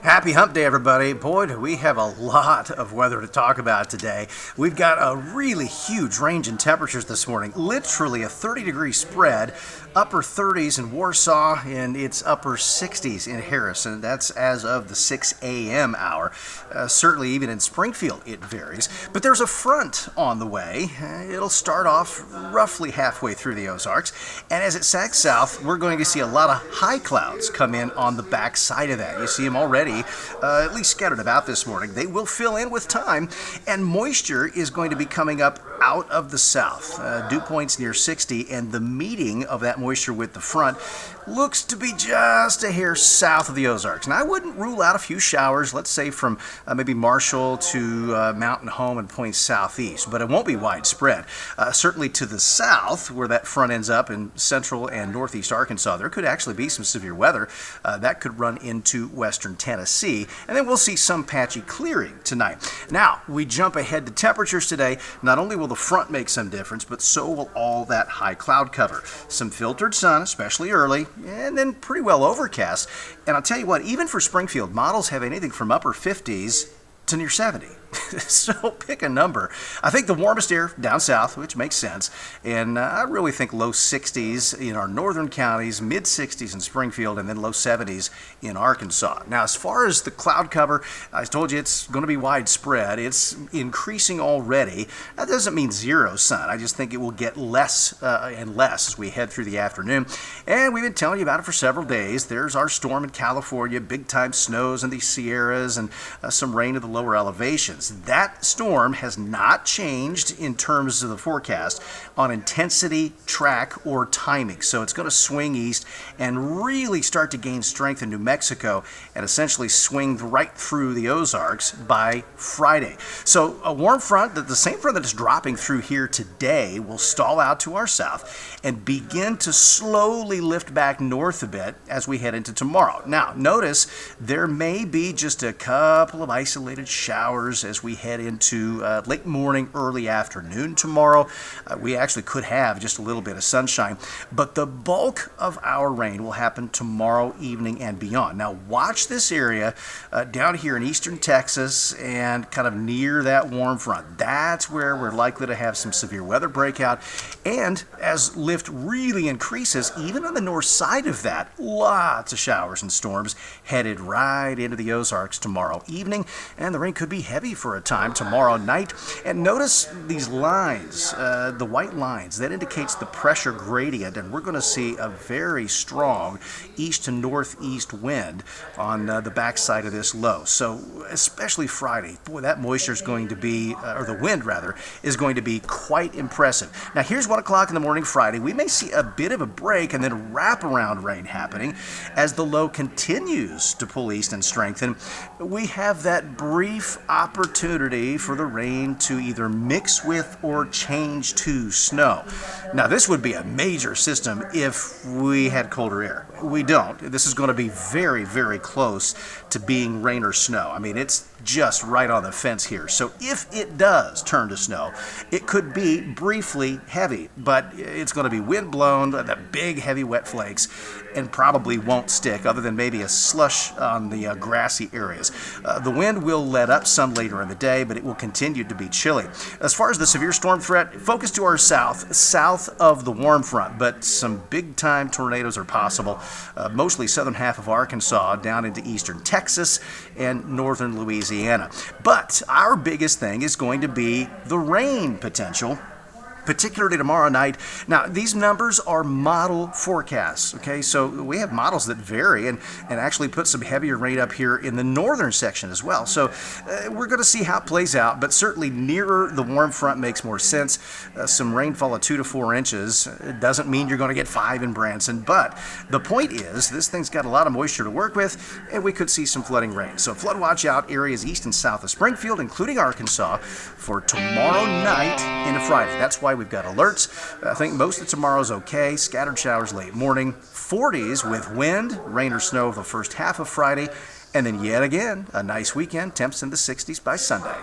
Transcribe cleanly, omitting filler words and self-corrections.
Happy Hump Day, everybody. Boy, do we have a lot of weather to talk about today. We've got a really huge range in temperatures this morning, literally a 30-degree spread, upper 30s in Warsaw, and it's upper 60s in Harrison. That's as of the 6 a.m. hour. Certainly, even in Springfield, it varies. But there's a front on the way. It'll start off roughly halfway through the Ozarks, and as it sags south, we're going to see a lot of high clouds come in on the back side of that. You see them already, at least scattered about this morning. They will fill in with time, and moisture is going to be coming up out of the south. Dew points near 60, and the meeting of that moisture with the front looks to be just a hair south of the Ozarks. And I wouldn't rule out a few showers, let's say from maybe Marshall to Mountain Home and points southeast, but it won't be widespread. Certainly to the south, where that front ends up in central and northeast Arkansas, there could actually be some severe weather that could run into western Tennessee, and then we'll see some patchy clearing tonight. Now, we jump ahead to temperatures today. Not only will the front make some difference, but so will all that high cloud cover. Some filtered sun, especially early, and then pretty well overcast. And I'll tell you what, even for Springfield, models have anything from upper 50s to near 70. So pick a number. I think the warmest air down south, which makes sense, and I really think low 60s in our northern counties, mid 60s in Springfield, and then low 70s in Arkansas. Now, as far as the cloud cover, I told you it's going to be widespread. It's increasing already. That doesn't mean zero sun. I just think it will get less and less as we head through the afternoon. And we've been telling you about it for several days. There's our storm in California, big time snows in the Sierras, and some rain at the lower elevations. That storm has not changed in terms of the forecast on intensity, track, or timing. So it's going to swing east and really start to gain strength in New Mexico and essentially swing right through the Ozarks by Friday. So a warm front, the same front that is dropping through here today, will stall out to our south and begin to slowly lift back north a bit as we head into tomorrow. Now, notice there may be just a couple of isolated showers as we head into late morning, early afternoon tomorrow. We actually could have just a little bit of sunshine, but the bulk of our rain will happen tomorrow evening and beyond. Now, watch this area down here in eastern Texas and kind of near that warm front. That's where we're likely to have some severe weather breakout. And as lift really increases, even on the north side of that, lots of showers and storms headed right into the Ozarks tomorrow evening, and the rain could be heavy for a time tomorrow night. And notice these lines, the white lines, that indicates the pressure gradient, and we're going to see a very strong east to northeast wind on the backside of this low. So especially Friday, boy, that moisture is going to be, or the wind rather, is going to be quite impressive. Now here's 1 o'clock in the morning Friday. We may see a bit of a break and then wraparound rain happening as the low continues to pull east and strengthen. We have that brief opportunity for the rain to either mix with or change to snow. Now, this would be a major system if we had colder air. We don't. This is going to be very, very close to being rain or snow. I mean, it's just right on the fence here. So if it does turn to snow, it could be briefly heavy, but it's going to be wind blown, the big heavy wet flakes, and probably won't stick other than maybe a slush on the grassy areas. The wind will let up some later in the day, but it will continue to be chilly. As far as the severe storm threat, focus to our south of the warm front, but some big time tornadoes are possible, mostly southern half of Arkansas down into eastern Texas and northern Louisiana. But our biggest thing is going to be the rain potential, particularly tomorrow night. Now, these numbers are model forecasts, okay? So we have models that vary and actually put some heavier rain up here in the northern section as well. So we're going to see how it plays out, but certainly nearer the warm front makes more sense. Some rainfall of 2 to 4 inches doesn't mean you're going to get 5 in Branson, but the point is this thing's got a lot of moisture to work with, and we could see some flooding rain. So flood watch out areas east and south of Springfield, including Arkansas, for tomorrow night into Friday. That's why we've got alerts. I think most of tomorrow's okay. Scattered showers late morning. 40s with wind, rain or snow the first half of Friday. And then yet again, a nice weekend. Temps in the 60s by Sunday.